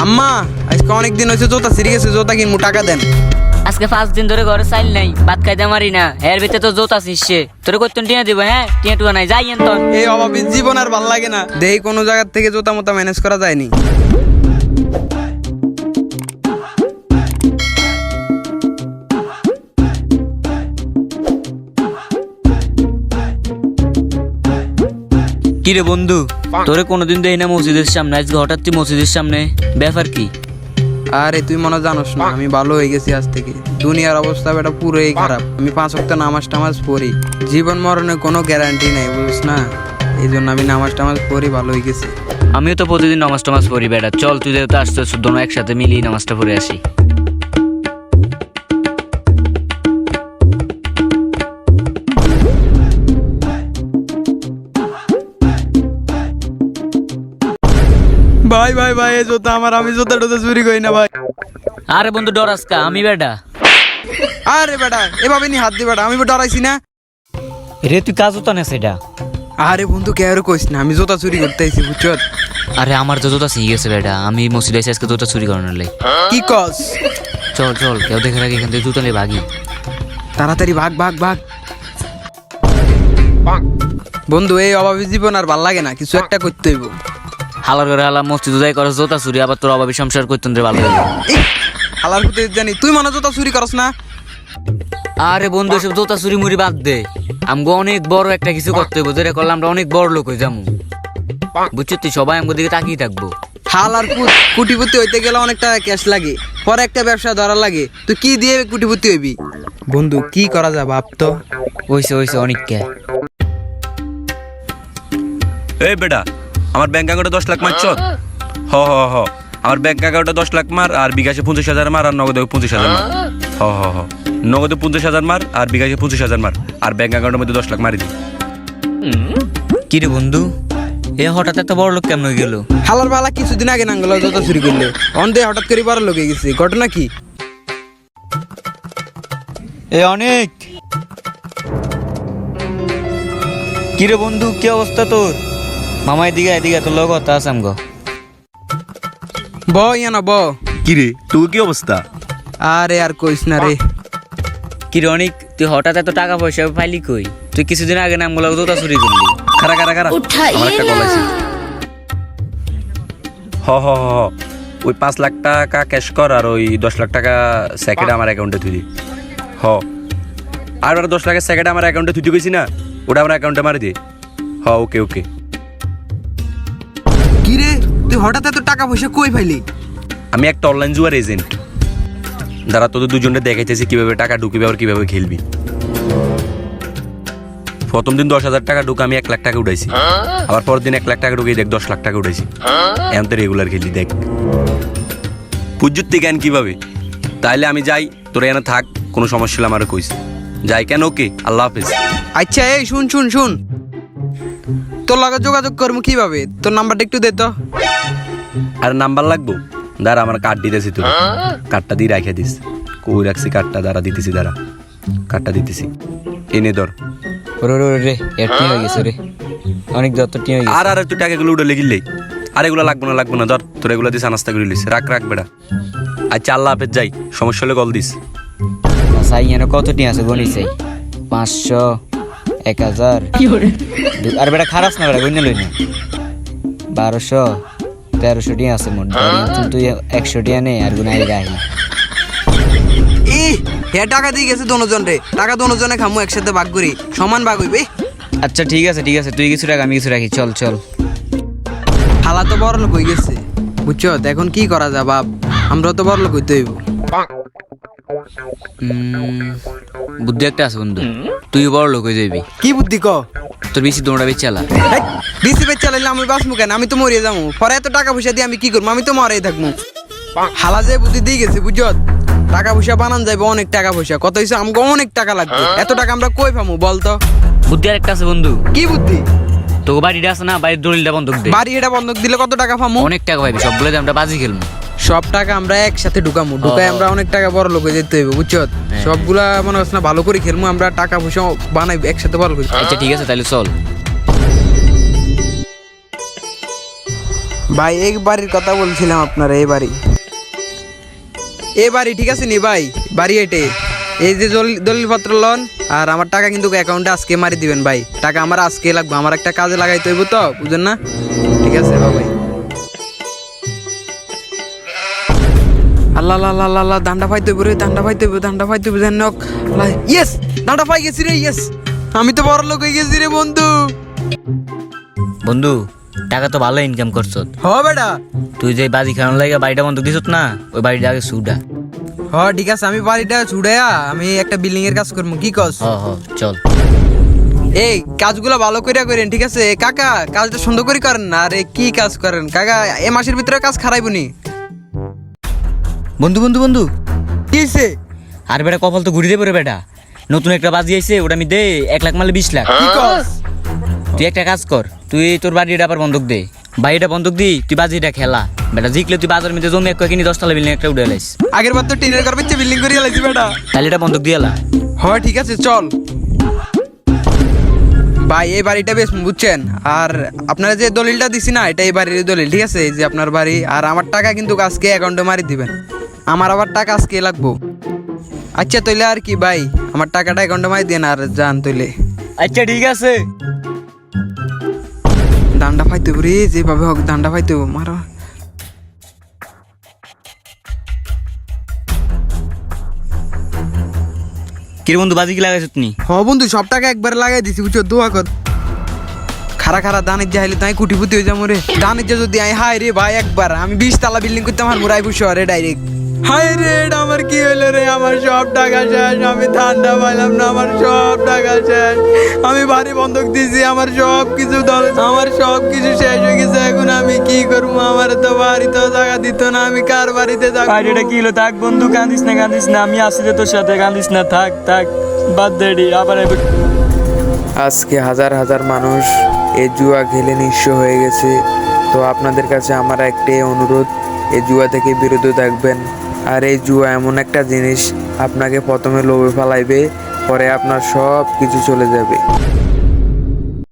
আম্মা আজকে অনেক দিন হয়েছে জোতা ছিঁড়ে গেছে, জোতা কিনবো, টাকা দেন। আজকে 5 দিন ধরে ঘরে চাইল নাই, ভাত খাইতে মারি না, এর ভিতরে তো জোতা ছিঁড়ছে, তোরে কইতুন টিয়া দিব। হ্যাঁ টিয়া টুয়া নাই, যাই এনতন। এই অভাবী জীবন আর ভাল লাগে না, দেই কোনো জায়গা থেকে জোতা মোতা ম্যানেজ করা যায়নি। কি রে বন্ধু, তোরে কোনোদিন দেই না মসজিদের সামনে, আজকে হঠাৎ তুই মসজিদের সামনে, ব্যাপার কি? আরে তুই মনে জানোস না আমি ভালো হয়ে গেছি আজ থেকে। দুনিয়ার অবস্থা বেটা পুরোই খারাপ। আমি 5 ওয়াক্ত নামাজ টামাজ পড়ি, জীবন মরণের কোনো গ্যারান্টি নাই, বুঝিস না? এই জন্য আমি নামাজ টামাজ পড়ি, ভালো হয়ে গেছি। আমিও তো প্রতিদিন নামাজ টামাজ পড়ি বেটা। চল তুই যেহেতু আসছিস, দুটো একসাথে মিলিয়ে নামাজটা পড়ে আসি। ভাই ভাই ভাই, এই জোতা আমার, আমি জোতা টোতা চুরি করি না ভাই। আরে বন্ধু ডরাসকা, আমি বেটা। আরে বেটা এভাবে নি হাত দি বেটা, আমি ডরাইছি না রে। তুই কাজ হতো না সেটা। আরে বন্ধু কে আর কইস না, আমি জোতা চুরি করতে আইছি, বুঝছ? আরে আমার তো জোতা ছিঁড়ে গেছে বেটা, আমি মসজিদে এসে আজকে জোতা চুরি করানোর লাই। কি কস? চল চল, কেউ দেখে রাখি, এখান থেকে জুতা নিয়ে ভাগি। তাড়াতাড়ি ভাগ ভাগ ভাগ। বন্ধু এই অভাবী জীবন আর ভাল লাগে না, কিছু একটা করতে হইব। হালার করে হালা মসজিদ যাই করস জোতা চুরি, আবার তোর অভাবী সংসার করতেন রে, ভালো হইব। হালার হতে জানি তুই মনে জোতা চুরি করস না? আরে বন্ধু এসব জোতা চুরি মুড়ি বাদ দে, আমগো অনেক বড় একটা কিছু করতে হইব, যেটা করলে আমরা অনেক বড় লোক হয়ে যাবো, বুঝছো? তুই সবাই আমগো দিকে তাকিয়ে থাকবো। হালার কুটিপতি হইতে গেলে অনেক টাকা ক্যাশ লাগে, পরে একটা ব্যবসা ধরা লাগে, তুই কি দিয়ে কুটিপতি হইবি? বন্ধু কি করা যায় ভাব তো। হইছে অনেক কে। এই বেটা, আমার ব্যাংক অ্যাকাউন্টে 10 লাখ মারছ? হ হ হ, আমার ব্যাংক অ্যাকাউন্টে 10 লাখ মার, আর বিকাশে 25,000 মার, আর নগদে 25,000 মার। হ হ হ, নগদে 50,000 মার, আর বিকাশে 25,000 মার, আর ব্যাংক অ্যাকাউন্টের মধ্যে 10 লাখ মারি দি। কি রে বন্ধু, এ হঠাৎ এত বড় লোক কেমন হয়ে গেল? হালার বালা কিছুদিন আগে নাঙ্গল জোতা চুরি করলে, অন্ধে হঠাৎ করে বড় লোক হয়ে গেছে, ঘটনা কি? এ অনেক। কি রে বন্ধু, কি অবস্থা তোর? মামা এদিকে এদিকে, তোর লোক কথা আছে আমগো। ব ইয়া না ব। কি রে, তোর কি অবস্থা? আরে আর কইস না রে। কি রে অনেক, তুই হঠাৎ এত টাকা পয়সা পাইলি কই? তুই কিছুদিন আগে না আমগুলো জোতা চুরি করলি। খারা খারা খারা, আমার একটা কল আছে। হ হ হ হ, ওই 5 লাখ টাকা ক্যাশ কর, আর ওই 10 লাখ টাকা সেকেন্ড আমার অ্যাকাউন্টে তুই দি। হ, আর 10 লাখের সেকেন্ড আমার অ্যাকাউন্টে তুই কইছি না, ওটা আমার অ্যাকাউন্টে মারি দে। হ, ওকে ওকে। কি রে তুই হঠাৎ এত টাকা পয়সা কই পাইলি? আমি একটা অনলাইন জুয়ার এজেন্ট, যারা তোদের দুজনে দেখাইতেছি কিভাবে টাকা ঢুকিবে আর কিভাবে খেলবি। প্রথম দিন 10,000 টাকা ঢুকে আমি 1 লাখ টাকা উঠাইছি, আবার পরের দিন 1 লাখ টাকা ঢুকে দেখ 10 লাখ টাকা উঠাইছি। এখন তো রেগুলার খেলি, দেখ পুজুর জ্ঞান কিভাবে। তাইলে আমি যাই, তোরা এখানে থাক, কোনো সমস্যা হলে আমার কইস। যাই কেন? ওকে, আল্লাহ হাফেজ। আচ্ছা এই শুন শুন শুন, তোর লগে যোগাযোগ করবো কিভাবে? তোর নাম্বারটা একটু দে তো। আর নাম্বার লাগবো? দাঁড়া, আমার কার্ড দিতেছি, তুই কার্ডটা দিয়ে রাখে দিস। কই রাখছি কার্ডটা? দাঁড়া দিতেছি, দাঁড়া কার্ডটা দিতেছি, এনে ধর। রে এটি হয়ে গেছে রে, অনেক যত টি হয়ে গেছে। আর তুই টাকাগুলো উঠে লেগিলেই, আর এগুলো লাগবো না, ধর তোর এগুলো দিস, নাস্তা করে লিস, রাখ বেটা। আচ্ছা আল্লাহ হাফেজ, যাই, সমস্যা হলে কল দিস। সাই এনে কত টি আছে গনি চাই? 500, 1000। আর বেটা খারাপ না বেটা, গনি লই না। 1200, 1300 টি আছে মোট। তুই 100 টি আনে আর গুনাই গাহি। হে টাকা দিয়ে গেছে দোনোজন রে, টাকা দোনোজনে খামু, একসাথে ভাগ করি, সমান ভাগ হইবে। আচ্ছা ঠিক আছে, তুই কিছু রাখ, আমি কিছু রাখি, চল চল। হালা তো বড় লোক হয়ে গেছে, বুঝছো? এখন কি করা যায় বাপ, আমরা তো বড় লোক হইতে হইব। বুদ্ধি একটা আছে বন্ধু, তুই বড় লোক হয়ে যাবি। কি বুদ্ধি ক? তোর বেশি দৌড়া বেশি চালা। বেশি বেচ চালাইলে আমি বাঁচবো কেন? আমি তো মরিয়ে যাবো, পরে এত টাকা পয়সা দিয়ে আমি কি করবো? আমি তো মরাই থাকবো। হালা যে বুদ্ধি দিয়ে গেছে, বুঝছো? টাকা পয়সা বানান যাইবে, অনেক টাকা পয়সা, কত হয়েছে আমাকে অনেক টাকা লাগবে, এত টাকা আমরা কই পাবো বলতো? বুদ্ধি আর একটা আছে বন্ধু। কি বুদ্ধি? তোকে বাড়িটা আছে না, বাড়ির দলিলটা বন্ধক দে। বাড়ি এটা বন্ধক দিলে কত টাকা পাবো? অনেক টাকা পাইবি, সবগুলো আমরা বাজি খেলবো। সব টাকা আমরা একসাথে ঢুকামু, ঢুকাই আমরা অনেক টাকা বড় লোক হয়ে যেতে হইবে, বুঝছো? সবগুলা মনে হচ্ছে না ভালো করে খেলবো আমরা, টাকা পয়সা বানাই একসাথে বড় করে। আচ্ছা ঠিক আছে, তাহলে চল। ভাই এই বাড়ির কথা বলছিলাম আপনারা, এই বাড়ি ঠিক আছে নি ভাই? বাড়ি এটে, এই যে দলিল পত্র লন, আর আমার টাকা কিন্তু অ্যাকাউন্টে আজকে মারি দিবেন ভাই। টাকা আমার আজকে লাগবে, আমার একটা কাজে লাগাইতে হইব তো, বুঝেন না? ঠিক আছে ভাই। আল্লাহ আল্লাহ আল্লাহ আল্লাহ, দান্ডা পাইতে হইব রে, দান্ডা পাইতে হইব জান। ইয়েস, দান্ডা পাই গেছি রে, ইয়েস। আমি তো বড় লোক হয়ে গেছি রে বন্ধু। বন্ধু টাকা তো ভালো ইনকাম করছ। হ বেটা। তুই যে বাজি খাওয়ানোর লাগে বাড়িটা বন্ধ দিছত না, ওই বাড়িটা আগে সুডা। হ ঠিক আছে, আমি বাড়িটা ছুড়াইয়া আমি একটা বিল্ডিং এর কাজ করবো, কি কস? চল। এই কাজগুলো ভালো করিয়া করেন, ঠিক আছে কাকা? কাজটা সুন্দর করে করেন না। আরে কি কাজ করেন কাকা? এ মাসের ভিতরে কাজ খারাইবনি। বন্ধু বন্ধু বন্ধু কি হইছে? আর বেটা কপাল তো ঘুরিয়ে পড়ে বেটা, নতুন একটা বাজি আইছে, ওটা আমি দে 1 লাখ মালে 20 লাখ। কি কস? তুই একটা কাজ কর, তুই তোর বাড়িটা আবার বন্ধক দে, বাড়িটা বন্ধক দি, তুই বাজিটা খেলা বেটা। জিতলে তুই বাজার মধ্যে জমি এক কিনি 10 তলা বিল্ডিং একটা উঠে লাইস। আগের বার তো টিনের ঘর বেচে বিল্ডিং করিয়া লাইছি বেটা। তাহলে এটা বন্ধক দিয়ে এলা। হয় ঠিক আছে চল ভাই, এই বাড়িটা বেশ বুঝছেন। আর আপনারা যে দলিলটা দিছি না, এটা এই বাড়ির দলিল, ঠিক আছে? এই যে আপনার বাড়ি, আর আমার টাকা কিন্তু আজকে অ্যাকাউন্টে মারি দিবেন। আমার আবার টাকা আজকে লাগবো। আচ্ছা তৈলে আর কি ভাই, আমার টাকাটা অ্যাকাউন্টে মারি দেন আর যান তৈলে। আচ্ছা ঠিক আছে। দান্ডা ফাইতে রে, যেভাবে হোক দান্ডা ফাইতে মারা। কি রে বন্ধু, বাজি কি লাগাইছ তুমি? হ বন্ধু, সব টাকা একবার লাগাই দিছি, বুঝছো? দোয়া কর। খারা খারা দানের যা হইলে তাই কুটিপুতি হয়ে যাবো রে। দানের যা যদি আই, হায় রে ভাই, একবার আমি 20 তলা বিল্ডিং করতাম আর মুরাইপুর শহরে ডাইরেক্ট। হায় রে, এটা আমার কি হইলো রে? আমার সব টাকা শেষ, আমি ঠান্ডা পাইলাম না, আমার সব টাকা শেষ। আমি বাড়ি বন্ধক দিয়েছি, আমার সব কিছু আমার সব কিছু শেষ হয়ে গেছে। এখন আমি কি করবো? আমার তো বাড়ি তো জায়গা দিত না, আমি কার বাড়িতে যাবো? আর এটা কি হলো? থাক বন্ধু, কাঁদিস না, আমি আসি রে তোর সাথে, কাঁদিস না, থাক বাদ দে রে, আবার আজকে হাজার হাজার মানুষ এই জুয়া খেলে নিঃস্ব হয়ে গেছে। তো আপনাদের কাছে আমার একটাই অনুরোধ, এই জুয়া থেকে বিরত থাকবেন। আর এই জুয়া এমন একটা জিনিস, আপনাকে প্রথমে লোভে ফেলাইবে, পরে আপনার সব কিছু চলে যাবে।